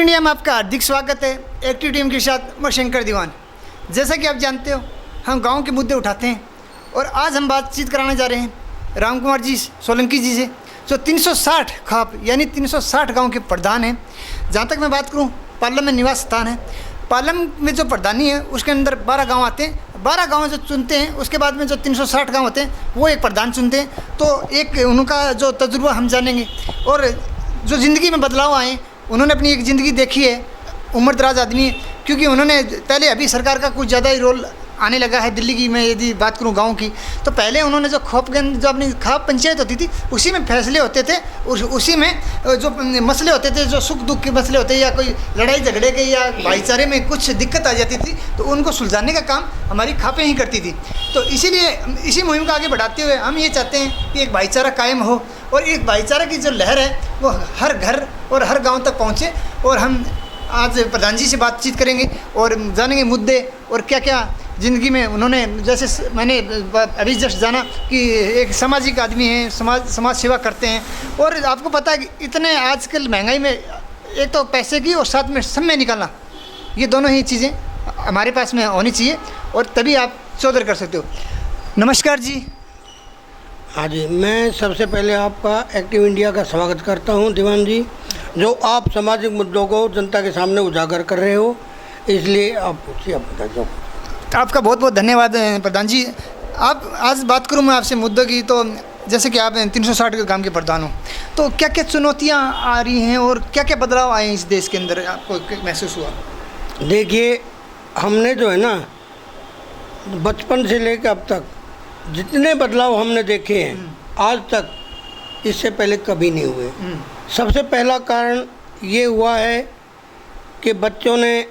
India में आपका हार्दिक स्वागत है। एक्टिव टीम के साथ मैं शंकर दीवान। जैसा कि आप जानते हो, हम गांव के मुद्दे उठाते हैं और आज हम बातचीत कराने जा रहे हैं राम कुमार जी सोलंकी जी से, जो 360 खाप यानी 360 गांव के प्रधान हैं। जहाँ तक मैं बात करूँ, पालम में निवास स्थान है। पालम में जो प्रधानी है उसके अंदर 12 गाँव आते हैं। 12 गाँव जो चुनते हैं उसके बाद में जो 360 गाँव होते हैं वो एक प्रधान चुनते हैं। तो एक उनका जो तजुर्बा हम जानेंगे और जो ज़िंदगी में बदलाव आए, उन्होंने अपनी एक ज़िंदगी देखी है। उम्र दराज आदमी है, क्योंकि उन्होंने पहले अभी सरकार का कुछ ज़्यादा ही रोल आने लगा है दिल्ली की। मैं यदि बात करूं गांव की, तो पहले उन्होंने जो खोपगंज जो अपनी खाप पंचायत होती थी उसी में फैसले होते थे, उसी में जो मसले होते थे, जो सुख दुख के मसले होते या कोई लड़ाई झगड़े के या भाईचारे में कुछ दिक्कत आ जाती थी तो उनको सुलझाने का काम हमारी खापें ही करती थी। तो इसीलिए इसी मुहिम को आगे बढ़ाते हुए हम ये चाहते हैं कि एक भाईचारा कायम हो और एक भाईचारा की जो लहर है वो हर घर और हर गाँव तक पहुँचे। और हम आज प्रधान जी से बातचीत करेंगे और जानेंगे मुद्दे और क्या क्या ज़िंदगी में उन्होंने, जैसे मैंने अभी जस्ट जाना कि एक सामाजिक आदमी हैं, समाज सेवा करते हैं। और आपको पता है कि इतने आजकल महंगाई में एक तो पैसे की और साथ में समय निकालना, ये दोनों ही चीज़ें हमारे पास में होनी चाहिए और तभी आप चौधर कर सकते हो। नमस्कार जी। हाँ जी, मैं सबसे पहले आपका एक्टिव इंडिया का स्वागत करता हूँ दीवान जी, जो आप सामाजिक मुद्दों को जनता के सामने उजागर कर रहे हो, इसलिए आप पूछिए, आप बता दो। आपका बहुत बहुत धन्यवाद प्रधान जी। आप आज बात करूं मैं आपसे मुद्दों की, तो जैसे कि आप 360 गांव के प्रधान हो, तो क्या क्या चुनौतियां आ रही हैं और क्या क्या बदलाव आए हैं इस देश के अंदर, आपको महसूस हुआ? देखिए, हमने जो है ना बचपन से लेकर अब तक जितने बदलाव हमने देखे हैं आज तक इससे पहले कभी नहीं हुए। सबसे पहला कारण ये हुआ है कि बच्चों ने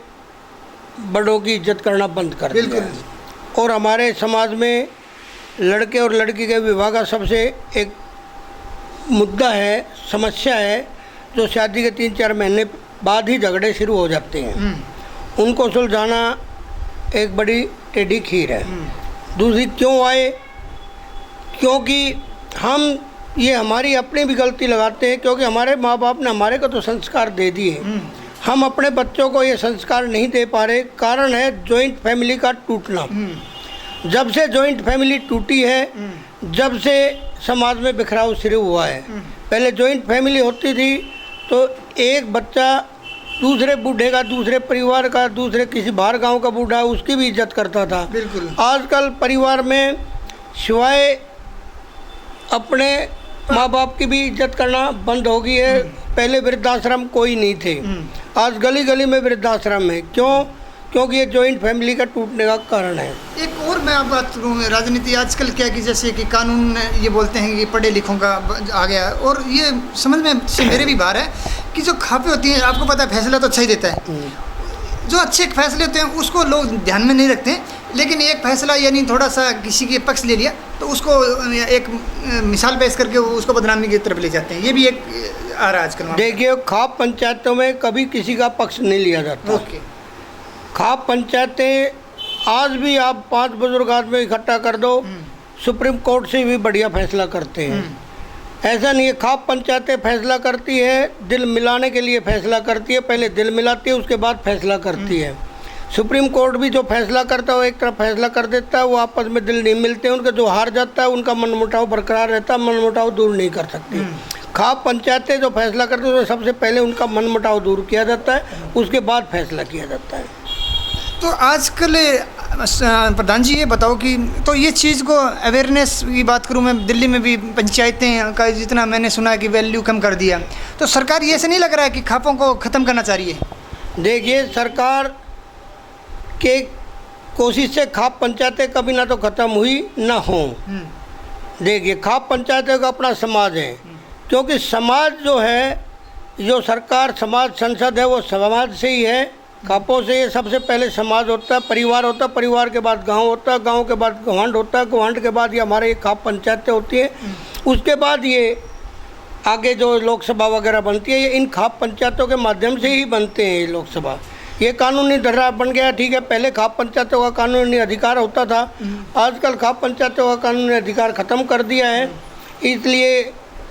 बड़ों की इज्जत करना बंद कर दिया है। और हमारे समाज में लड़के और लड़की के विवाह का सबसे एक मुद्दा है, समस्या है, जो शादी के 3-4 महीने बाद ही झगड़े शुरू हो जाते हैं। उनको सुलझाना एक बड़ी टेढ़ी खीर है। दूसरी क्यों आए? क्योंकि हम ये हमारी अपनी भी गलती लगाते हैं, क्योंकि हमारे माँ बाप ने हमारे को तो संस्कार दे दिए, हम अपने बच्चों को ये संस्कार नहीं दे पा रहे। कारण है जॉइंट फैमिली का टूटना। जब से जॉइंट फैमिली टूटी है, जब से समाज में बिखराव शुरू हुआ है। पहले जॉइंट फैमिली होती थी तो एक बच्चा दूसरे बूढ़े का, दूसरे परिवार का, दूसरे किसी बाहर गांव का बूढ़ा, उसकी भी इज्जत करता था। आजकल परिवार में सिवाय अपने माँ बाप की भी इज्जत करना बंद हो गई है। पहले वृद्धाश्रम कोई नहीं थे, आज गली गली में वृद्धाश्रम है। क्यों? क्योंकि ये जॉइंट फैमिली का टूटने का कारण है। एक और मैं आप बात करूँ, राजनीति आजकल क्या कि जैसे कि कानून ये बोलते हैं कि पढ़े लिखों का आ गया, और ये समझ में से मेरे भी बाहर है कि जो खापे होती हैं, आपको पता है फैसला तो अच्छा ही देता है। जो अच्छे फैसले होते हैं उसको लोग ध्यान में नहीं रखते, लेकिन एक फैसला यानी थोड़ा सा किसी के पक्ष ले लिया तो उसको एक मिसाल पेश करके उसको बदनामी की तरफ ले जाते हैं। ये भी एक आ रहा है आजकल। देखिए, खाप पंचायतों में कभी किसी का पक्ष नहीं लिया जाता। खाप पंचायतें आज भी आप 5 बुजुर्ग आदमी इकट्ठा कर दो, सुप्रीम कोर्ट से भी बढ़िया फैसला करते हैं। ऐसा नहीं है, खाप पंचायतें फैसला करती है, दिल मिलाने के लिए फैसला करती है। पहले दिल मिलाती है, उसके बाद फैसला करती है। सुप्रीम कोर्ट भी जो फैसला करता है वो एक तरफ फैसला कर देता है, वो आपस में दिल नहीं मिलते हैं। उनका जो हार जाता है उनका मनमुटाव बरकरार रहता है, मनमुटाव दूर नहीं कर सकती। खाप पंचायतें जो फैसला करते हैं तो सबसे पहले उनका मनमुटाव दूर किया जाता है, उसके बाद फैसला किया जाता है। तो आजकल प्रधान जी ये बताओ कि तो ये चीज़ को अवेयरनेस की बात करूँ मैं, दिल्ली में भी पंचायतें का जितना मैंने सुना है कि वैल्यू कम कर दिया, तो सरकार ये ऐसे नहीं लग रहा है कि खापों को ख़त्म करना चाह रही है? देखिए, सरकार के कोशिश से खाप पंचायतें कभी ना तो ख़त्म हुई ना हो। देखिए, खाप पंचायतें का अपना समाज है, क्योंकि समाज जो है, जो सरकार समाज संसद है वो समाज से ही है। खापों से ये सबसे पहले समाज होता है, परिवार होता है, परिवार के बाद गांव होता है, गांव के बाद गवांड होता है, गवांड के बाद ये हमारे खाप पंचायतें होती हैं। उसके बाद ये आगे जो लोकसभा वगैरह बनती है, ये इन खाप पंचायतों के माध्यम से ही बनते हैं। ये लोकसभा ये कानूनी ढर्रा बन गया, ठीक है। पहले खाप पंचायतों का कानूनी अधिकार होता था, आजकल खाप पंचायतों का कानूनी अधिकार ख़त्म कर दिया है। इसलिए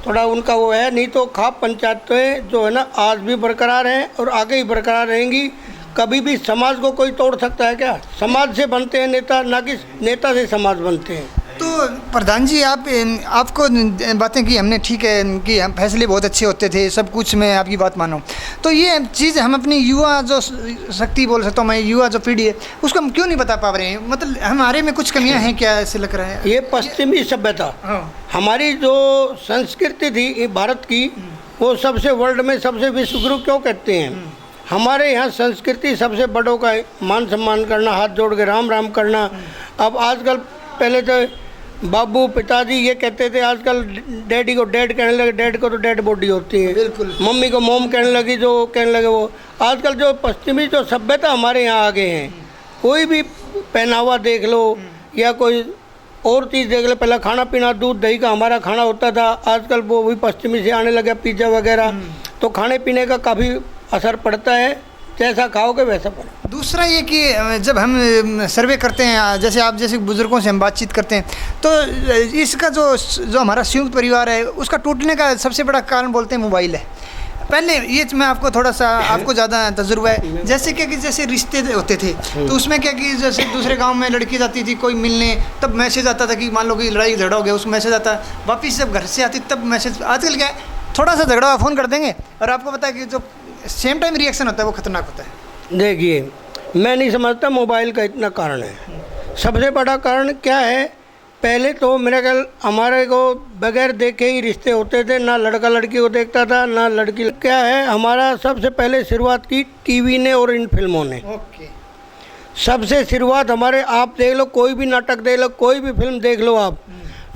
थोड़ा उनका वो है, नहीं तो खाप पंचायतें जो है ना आज भी बरकरार हैं और आगे ही बरकरार रहेंगी। कभी भी समाज को कोई तोड़ सकता है क्या? समाज से बनते हैं नेता, ना कि नेता से समाज बनते हैं। तो प्रधान जी आपको बातें की हमने, ठीक है कि हम फैसले बहुत अच्छे होते थे, सब कुछ मैं आपकी बात मानूँ, तो ये चीज़ हम अपनी युवा जो शक्ति बोल सकता हूँ मैं, युवा जो पीढ़ी है उसको हम क्यों नहीं बता पा रहे हैं? मतलब हमारे में कुछ कमियां हैं क्या, ऐसे लग रहा है? ये पश्चिमी सभ्यता, हमारी जो संस्कृति थी भारत की, वो सबसे वर्ल्ड में सबसे विश्वगुरु क्यों कहते हैं? हमारे यहाँ संस्कृति सबसे बड़ों का मान सम्मान करना, हाथ जोड़ के राम राम करना। अब आजकल, पहले तो बाबू पिताजी ये कहते थे, आजकल डैडी को डैड कहने लगे, डैड को तो डेड बॉडी होती है। बिल्कुल। मम्मी को मोम कहने लगी, जो कहने लगे वो। आजकल जो पश्चिमी जो सभ्यता हमारे यहाँ आ गए हैं, कोई भी पहनावा देख लो या कोई और चीज़ देख लो, पहले खाना पीना दूध दही का हमारा खाना होता था, आजकल वो भी पश्चिमी से आने लगा, पिज़्ज़ा वगैरह। तो खाने पीने का काफ़ी असर पड़ता है, जैसा खाओगे वैसा बनो। दूसरा ये कि जब हम सर्वे करते हैं, जैसे आप जैसे बुज़ुर्गों से हम बातचीत करते हैं, तो इसका जो हमारा संयुक्त परिवार है उसका टूटने का सबसे बड़ा कारण बोलते हैं मोबाइल है। पहले ये मैं आपको थोड़ा सा, आपको ज़्यादा तजुर्बा है, जैसे क्या कि जैसे रिश्ते होते थे तो उसमें क्या कि जैसे दूसरे गांव में लड़की जाती थी कोई मिलने, तब मैसेज आता था कि मान लो कि लड़ाई झगड़ा हो गया, उस मैसेज आता, वापस जब घर से आती तब मैसेज। आजकल क्या है, थोड़ा सा झगड़ा फ़ोन कर देंगे और आपको पता है कि जो सेम टाइम रिएक्शन होता है वो खतरनाक होता है। देखिए, मैं नहीं समझता मोबाइल का इतना कारण है। सबसे बड़ा कारण क्या है? पहले तो मेरा ख्याल हमारे को बगैर देखे ही रिश्ते होते थे, ना लड़का लड़की को देखता था ना लड़की। क्या है, हमारा सबसे पहले शुरुआत की टीवी ने और इन फिल्मों ने। ओके। सबसे शुरुआत हमारे, आप देख लो कोई भी नाटक देख लो, कोई भी फिल्म देख लो आप,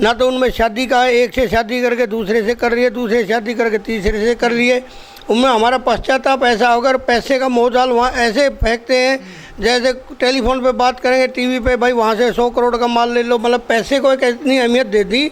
ना तो उनमें शादी का है, एक से शादी करके दूसरे से कर रही है, दूसरे से शादी करके तीसरे से कर रही है। उनमें हमारा पश्चाताप ऐसा होगा, पैसे का मोहजाल वहाँ ऐसे फेंकते हैं, जैसे टेलीफोन पे बात करेंगे, टीवी पे, भाई वहाँ से 100 करोड़ का माल ले लो। मतलब पैसे को एक इतनी अहमियत दे दी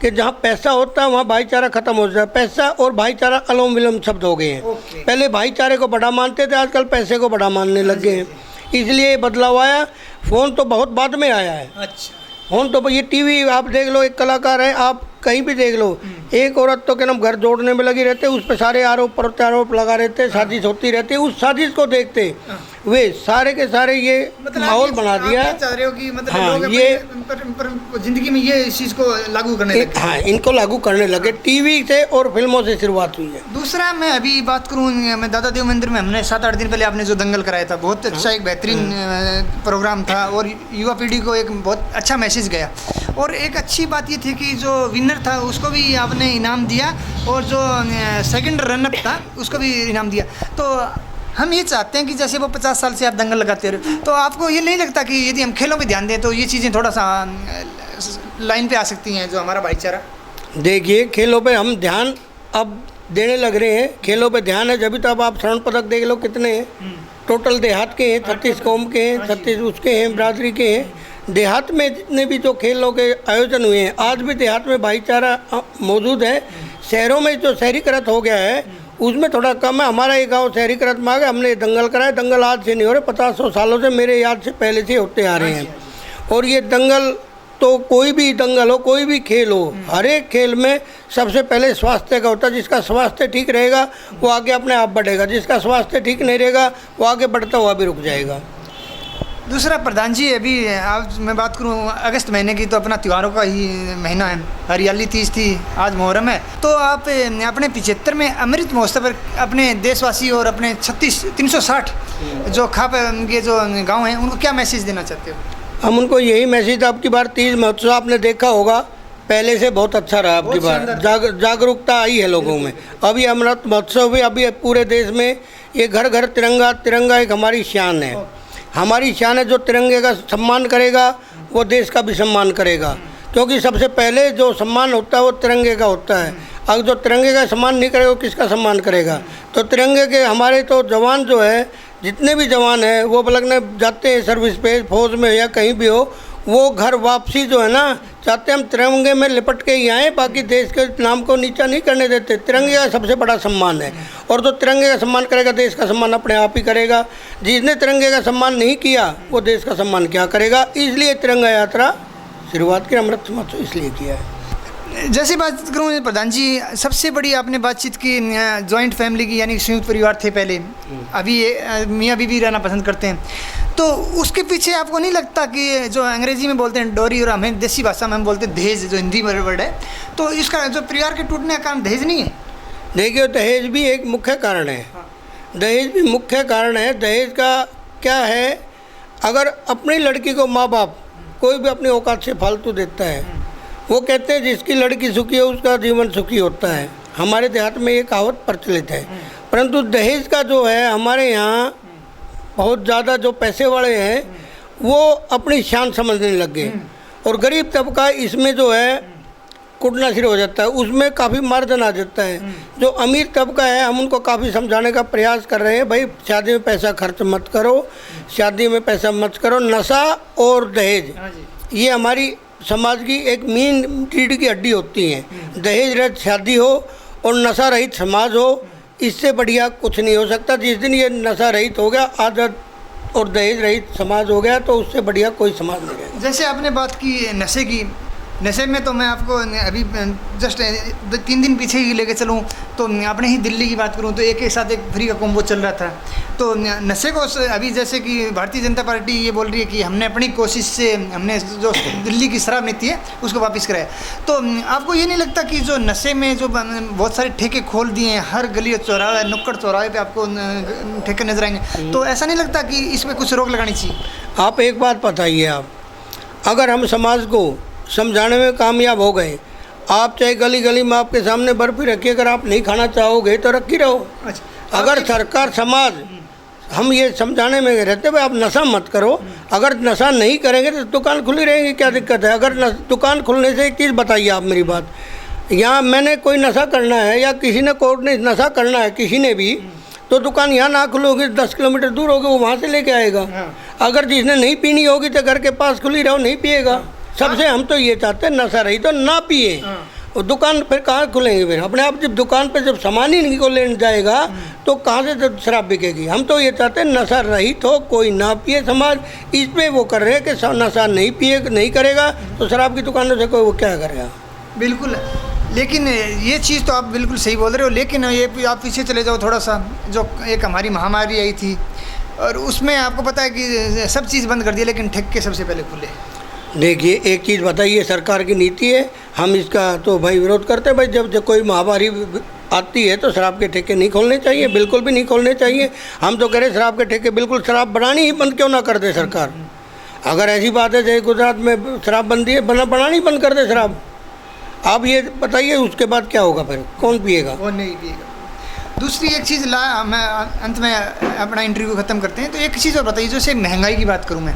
कि जहाँ पैसा होता है वहाँ भाईचारा खत्म हो जाता है। पैसा और भाईचारा अनुलोम विलोम शब्द हो गए हैं। पहले भाईचारे को बड़ा मानते थे, आजकल पैसे को बड़ा मानने लग गए हैं, इसलिए बदलाव आया। फ़ोन तो बहुत बाद में आया है। अच्छा। फ़ोन तो ये टीवी आप देख लो, एक कलाकार है, आप कहीं भी देख लो, एक औरत तो क्या नाम घर जोड़ने में लगी रहते, उस पर सारे आरोप प्रत्यारोप लगा रहते, साजिश होती रहती है। उस साजिश को देखते वे सारे के सारे ये माहौल बना दिया। आप चाह रहे हो कि मतलब हाँ, लोग ये पर जिंदगी में ये इस चीज़ को लागू करने लगे। हाँ, इनको लागू करने लगे, टीवी से और फिल्मों से शुरुआत हुई है। दूसरा मैं अभी बात करूँ, मैं दादा देव मंदिर में हमने 7-8 दिन पहले आपने जो दंगल कराया था, बहुत अच्छा एक बेहतरीन प्रोग्राम था और युवा पीढ़ी को एक बहुत अच्छा मैसेज गया। और एक अच्छी बात ये थी कि जो विनर था उसको भी आपने इनाम दिया और जो सेकंड रनअप था उसको भी इनाम दिया। तो हम ये चाहते हैं कि जैसे वो 50 साल से आप दंगल लगाते रहे, तो आपको ये नहीं लगता कि यदि हम खेलों पे ध्यान दें तो ये चीज़ें थोड़ा सा लाइन पे आ सकती हैं, जो हमारा भाईचारा? देखिए, खेलों पे हम ध्यान अब देने लग रहे हैं। खेलों पे ध्यान है जब तो अब आप स्वर्ण पदक देख लो कितने हैं, टोटल देहात के हैं, 36 कौम के हैं, 36 उसके हैं, बिरादरी के हैं। देहात में जितने भी जो खेलों के आयोजन हुए हैं, आज भी देहात में भाईचारा मौजूद है। शहरों में जो शहरीकरण हो गया है उसमें थोड़ा कम है। हमारा ये गांव शहरीकरण में आ गया, हमने दंगल कराया। दंगल आज से नहीं हो रहे, 50-100 सालों से मेरे याद से पहले से होते आ रहे हैं। और ये दंगल तो कोई भी दंगल हो, कोई भी खेल हो, हर एक खेल में सबसे पहले स्वास्थ्य का होता है। जिसका स्वास्थ्य ठीक रहेगा वो आगे अपने आप बढ़ेगा, जिसका स्वास्थ्य ठीक नहीं रहेगा वो आगे बढ़ता हुआ भी रुक जाएगा। दूसरा प्रधान जी, अभी आज मैं बात करूं अगस्त महीने की, तो अपना त्योहारों का ही महीना है, हरियाली तीज थी, आज मुहर्रम है। तो आप अपने 75 में अमृत महोत्सव पर अपने देशवासी और अपने 360 जो खाप के जो गांव हैं उनको क्या मैसेज देना चाहते हो? हम उनको यही मैसेज, आपकी बार तीज महोत्सव आपने देखा होगा, पहले से बहुत अच्छा रहा। आपकी बार जागरूकता आई है लोगों में। अब ये अमृत महोत्सव भी अभी पूरे देश में, ये घर घर तिरंगा, तिरंगा एक हमारी शान है। हमारी शान है, जो तिरंगे का सम्मान करेगा वो देश का भी सम्मान करेगा, क्योंकि सबसे पहले जो सम्मान होता है वो तिरंगे का होता है। अगर जो तिरंगे का सम्मान नहीं करेगा वो किसका सम्मान करेगा? तो तिरंगे के हमारे तो जवान जो है, जितने भी जवान हैं वो लगने जाते हैं सर्विस पे, फौज में या कहीं भी हो, वो घर वापसी जो है ना चाहते हम तिरंगे में लिपट के ही आएँ, बाकी देश के नाम को नीचा नहीं करने देते। तिरंगे का सबसे बड़ा सम्मान है, और जो तिरंगे का सम्मान करेगा देश का सम्मान अपने आप ही करेगा। जिसने तिरंगे का सम्मान नहीं किया वो देश का सम्मान क्या करेगा? इसलिए तिरंगा यात्रा शुरुआत की अमृत महोत्सव इसलिए किया है। जैसे बात करूँ प्रधान जी, सबसे बड़ी आपने बातचीत की जॉइंट फैमिली की, यानी संयुक्त परिवार थे पहले, अभी ये मियाँ बीवी रहना पसंद करते हैं। तो उसके पीछे आपको नहीं लगता कि जो अंग्रेजी में बोलते हैं डोरी, और हमें देसी भाषा में हम बोलते हैं दहेज, जो हिंदी में वर्ड है, तो इसका जो परिवार के टूटने का कारण दहेज नहीं है? देखिए, दहेज भी एक मुख्य कारण है। दहेज भी मुख्य कारण है। दहेज का क्या है, अगर अपनी लड़की को माँ बाप कोई भी अपनी औकात से फालतू देता है, वो कहते हैं जिसकी लड़की सुखी है उसका जीवन सुखी होता है। हमारे देहात में ये कहावत प्रचलित है। परंतु दहेज का जो है, हमारे यहाँ बहुत ज़्यादा जो पैसे वाले हैं वो अपनी शान समझने लग गए, और गरीब तबका इसमें जो है कुटना शुरू हो जाता है, उसमें काफ़ी मार्जिन आ जाता है। जो अमीर तबका है, हम उनको काफ़ी समझाने का प्रयास कर रहे हैं, भाई शादी में पैसा खर्च मत करो, शादी में पैसा मत करो। नशा और दहेज ये हमारी समाज की एक मेन रीढ़ की हड्डी होती है। दहेज रहित शादी हो और नशा रहित समाज हो, इससे बढ़िया कुछ नहीं हो सकता। जिस दिन ये नशा रहित हो गया, आदत और दहेज रहित समाज हो गया, तो उससे बढ़िया कोई समाज नहीं रहेगा। जैसे आपने बात की नशे की, नशे में तो मैं आपको अभी जस्ट 3 दिन पीछे ही लेके चलूँ तो अपने ही दिल्ली की बात करूँ तो एक साथ एक फ्री का कॉम्बो चल रहा था। तो नशे को अभी जैसे कि भारतीय जनता पार्टी ये बोल रही है कि हमने अपनी कोशिश से हमने जो दिल्ली की शराब नीति है उसको वापस कराया। तो आपको ये नहीं लगता कि जो नशे में जो बहुत सारे ठेके खोल दिए हैं, हर गली चौराहे नुक्कड़ चौराहे पे आपको ठेके नजर आएंगे, तो ऐसा नहीं लगता कि इस पर कुछ रोक लगानी चाहिए? आप एक बात बताइए, आप अगर हम समाज को समझाने में कामयाब हो गए, आप चाहे गली गली में आपके सामने बर्फ़ी रखिए, अगर आप नहीं खाना चाहोगे तो रखी रहो। अच्छा, अगर सरकार समाज हम ये समझाने में रहते भाई आप नशा मत करो, अगर नशा नहीं करेंगे तो दुकान खुली रहेगी, क्या दिक्कत है? अगर दुकान खुलने से एक चीज़ बताइए आप मेरी बात, यहाँ मैंने कोई नशा करना है या किसी ने कोर्ट ने नशा करना है किसी ने भी, तो दुकान यहाँ ना खुलोगी, 10 किलोमीटर दूर होगी, वो वहाँ से लेके आएगा। अगर जिसने नहीं पीनी होगी तो घर के पास खुली रहो, नहीं पिएगा। सबसे हम तो ये चाहते हैं नशा रही तो ना पिए, और दुकान फिर कहाँ खुलेंगे? फिर अपने आप जब दुकान पे जब सामान ही नहीं को लेने जाएगा तो कहाँ से जब शराब बिकेगी? हम तो ये चाहते हैं नशा रहित हो, कोई ना पिए। समाज इस पे वो कर रहे हैं कि नशा नहीं पिए, नहीं करेगा तो शराब की दुकानों से कोई वो क्या करेगा? बिल्कुल, लेकिन ये चीज़ तो आप बिल्कुल सही बोल रहे हो, लेकिन ये आप पीछे चले जाओ थोड़ा सा, जो एक हमारी महामारी आई थी और उसमें आपको पता है कि सब चीज़ बंद कर दिया, लेकिन ठेके सबसे पहले खुले। देखिए, एक चीज़ बताइए, सरकार की नीति है, हम इसका तो भाई विरोध करते हैं। भाई जब कोई महामारी आती है तो शराब के ठेके नहीं खोलने चाहिए, बिल्कुल भी नहीं खोलने चाहिए। हम तो कह रहे शराब के ठेके बिल्कुल, शराब बनानी ही बंद क्यों ना कर दे सरकार। अगर ऐसी बात है जैसे गुजरात में शराब बंदी है, बनानी बंद कर दे शराब। आप ये बताइए उसके बाद क्या होगा? फिर कौन पिएगा? वो नहीं पिएगा। दूसरी एक चीज़ मैं अंत में अपना इंटरव्यू ख़त्म करते हैं तो एक चीज़ और बताइए, जैसे महंगाई की बात करूं मैं,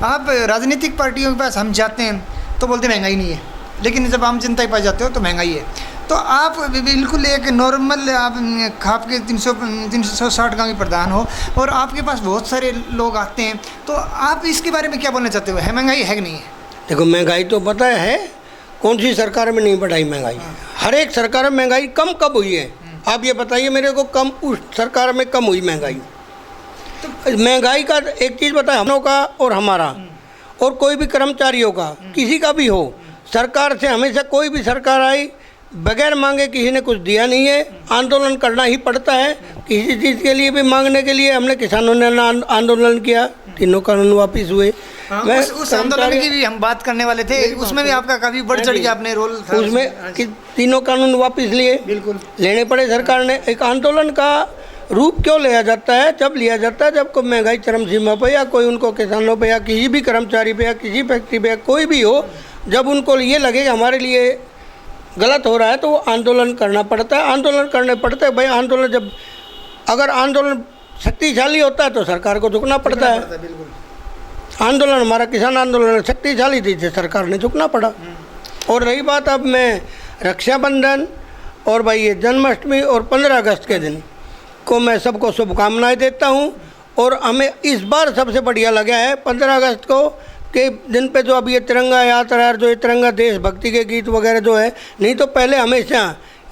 आप राजनीतिक पार्टियों के पास हम जाते हैं तो बोलते महंगाई नहीं है, लेकिन जब आम जनता के पास जाते हो तो महंगाई है। तो आप बिल्कुल एक नॉर्मल आप खाप के 360 गाँव के प्रधान हो और आपके पास बहुत सारे लोग आते हैं, तो आप इसके बारे में क्या बोलना चाहते हो? है महंगाई है कि नहीं है? देखो, महंगाई तो पता है, कौन सी सरकार में नहीं बढ़ाई महंगाई? हर एक सरकार में महंगाई कम कब हुई है? आप ये बताइए मेरे को, कम उस सरकार में कम हुई महंगाई? तो महंगाई का एक चीज़ बताए, हम लोगों का और हमारा और कोई भी कर्मचारियों का, किसी का भी हो, सरकार से हमेशा कोई भी सरकार आई बगैर मांगे किसी ने कुछ दिया नहीं है। आंदोलन करना ही पड़ता है किसी चीज़ के लिए भी मांगने के लिए। हमने किसानों ने आंदोलन किया, तीनों कानून वापस हुए। उस आंदोलन की भी हम बात करने वाले थे, उसमें भी आपका काफ़ी बढ़ चढ़ के आपने रोल था उसमें कि तीनों कानून वापस लिए, बिल्कुल लेने पड़े सरकार ने। एक आंदोलन का रूप क्यों लिया जाता है? जब लिया जाता है जब कोई महंगाई चरम सीमा पर या कोई उनको किसानों पे या किसी भी कर्मचारी पे या किसी फैक्ट्री पे या कोई भी हो, जब उनको ये लगे कि हमारे लिए गलत हो रहा है तो वो आंदोलन करना पड़ता है। आंदोलन करने पड़ते हैं भाई। आंदोलन जब अगर आंदोलन शक्तिशाली होता है तो सरकार को झुकना पड़ता है। आंदोलन हमारा किसान आंदोलन शक्तिशाली थी, सरकार ने झुकना पड़ा। और रही बात अब मैं रक्षाबंधन और भाई ये जन्माष्टमी और 15 अगस्त के दिन को मैं सबको शुभकामनाएं देता हूं। और हमें इस बार सबसे बढ़िया लगा है 15 अगस्त को के दिन पे जो अब ये तिरंगा यात्रा, जो ये तिरंगा देशभक्ति के गीत वगैरह जो है, नहीं तो पहले हमेशा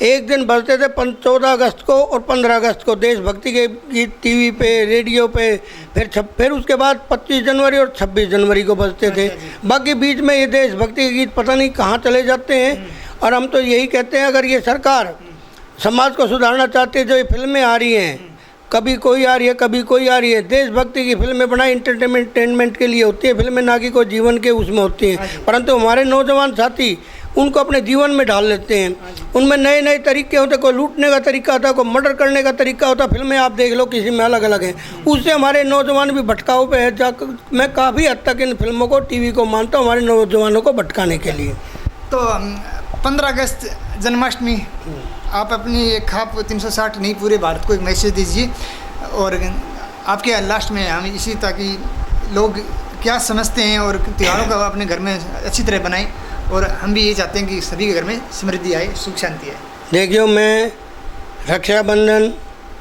एक दिन बजते थे 14 अगस्त को और 15 अगस्त को देशभक्ति के गीत टीवी पे, रेडियो पे, फिर उसके बाद 25 जनवरी और 26 जनवरी को बजते थे। बाकी बीच में ये देशभक्ति के गीत पता नहीं कहाँ चले जाते हैं। और हम तो यही कहते हैं, अगर ये सरकार समाज को सुधारना चाहती है, जो ये फिल्में आ रही हैं, कभी कोई आ रही है कभी कोई आ रही है, देशभक्ति की फिल्में बनाई, इंटरटेनमेंट के लिए होती है फिल्में, ना कि कोई जीवन के उसमें होती हैं। परंतु हमारे नौजवान साथी उनको अपने जीवन में ढाल लेते हैं। उनमें नए नए तरीके होते, कोई लूटने का तरीका होता है, कोई मर्डर करने का तरीका होता है। फिल्में आप देख लो, किसी में अलग अलग हैं। उससे हमारे नौजवान भी भटकाव पे है। जाकर मैं काफ़ी हद तक इन फिल्मों को, टीवी को मानता हूँ हमारे नौजवानों को भटकाने के लिए। तो 15 अगस्त जन्माष्टमी, आप अपनी एक खाप 360 नहीं पूरे भारत को एक मैसेज दीजिए, और आपके लास्ट में हम इसी, ताकि लोग क्या समझते हैं और त्योहारों का अपने घर में अच्छी तरह बनाएं, और हम भी ये चाहते हैं कि सभी के घर में समृद्धि आए, सुख शांति आए। देखियो, मैं रक्षाबंधन,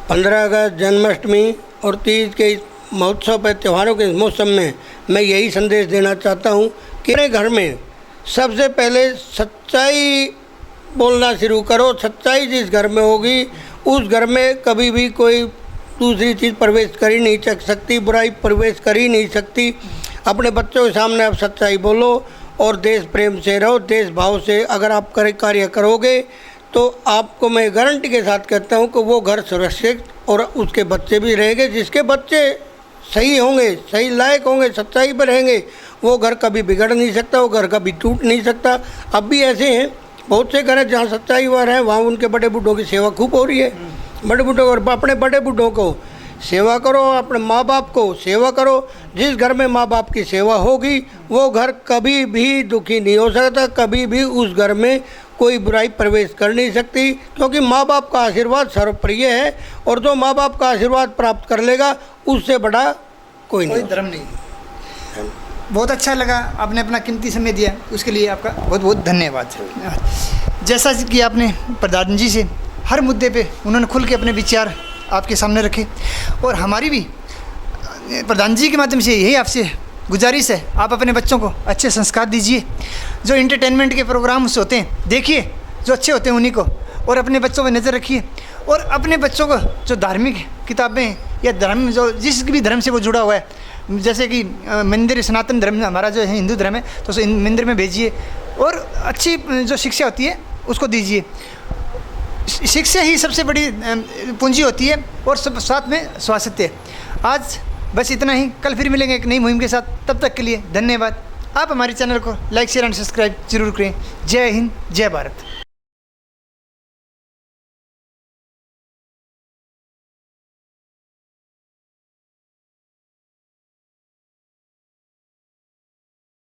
15 अगस्त, जन्माष्टमी और तीज के इस महोत्सव पर, त्योहारों के इस मौसम में मैं यही संदेश देना चाहता हूँ कि अपने घर में सबसे पहले सच्चाई बोलना शुरू करो। सच्चाई जिस घर में होगी, उस घर में कभी भी कोई दूसरी चीज़ प्रवेश कर ही नहीं सकती, बुराई प्रवेश कर ही नहीं सकती। अपने बच्चों के सामने आप सच्चाई बोलो और देश प्रेम से रहो, देश भाव से अगर आप कार्य करोगे तो आपको मैं गारंटी के साथ कहता हूँ कि वो घर सुरक्षित और उसके बच्चे भी रहेंगे। जिसके बच्चे सही होंगे, सही लायक होंगे, सच्चाई पर रहेंगे, वो घर कभी बिगड़ नहीं सकता, वो घर कभी टूट नहीं सकता। अब भी ऐसे हैं बहुत से घर हैं जहाँ सच्चाई वार है, वहाँ उनके बड़े बूढ़ों की सेवा खूब हो रही है। बड़े बूढ़ों को, अपने बड़े बूढ़ों को सेवा करो, अपने माँ बाप को सेवा करो। जिस घर में माँ बाप की सेवा होगी, वो घर कभी भी दुखी नहीं हो सकता, कभी भी उस घर में कोई बुराई प्रवेश कर नहीं सकती, क्योंकि माँ बाप का आशीर्वाद सर्वप्रिय है। और जो माँ बाप का आशीर्वाद प्राप्त कर लेगा, उससे बड़ा कोई धर्म नहीं। बहुत अच्छा लगा, आपने अपना कीमती समय दिया, उसके लिए आपका बहुत बहुत धन्यवाद। जैसा कि आपने प्रधान जी से हर मुद्दे पे उन्होंने खुल के अपने विचार आपके सामने रखे, और हमारी भी प्रधान जी के माध्यम से यही आपसे गुजारिश है, आप अपने बच्चों को अच्छे संस्कार दीजिए। जो इंटरटेनमेंट के प्रोग्राम्स होते हैं देखिए, जो अच्छे होते हैं उन्हीं को, और अपने बच्चों पर नज़र रखिए। और अपने बच्चों को जो धार्मिक किताबें या धर्म, जो जिस भी धर्म से वो जुड़ा हुआ है, जैसे कि मंदिर, सनातन धर्म हमारा जो है हिंदू धर्म है, तो उसे मंदिर में भेजिए, और अच्छी जो शिक्षा होती है उसको दीजिए। शिक्षा ही सबसे बड़ी पूंजी होती है, और सब साथ में स्वास्थ्य। आज बस इतना ही, कल फिर मिलेंगे एक नई मुहिम के साथ। तब तक के लिए धन्यवाद। आप हमारे चैनल को लाइक, शेयर एंड सब्सक्राइब जरूर करें। जय हिंद, जय भारत।